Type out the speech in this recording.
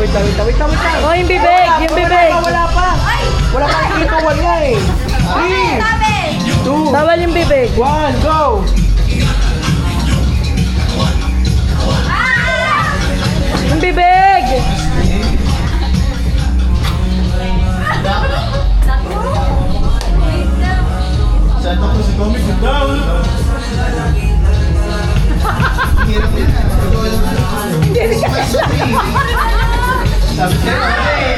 wait lang. Oh, yung bibig, yung bibig. Wala pa. Wala pa ito, wala eh. 3, 2, Bawal yung bibig. 1, go! Yung bibig. Set ako si Comic down. Hirap yan. Sabi sa'yo,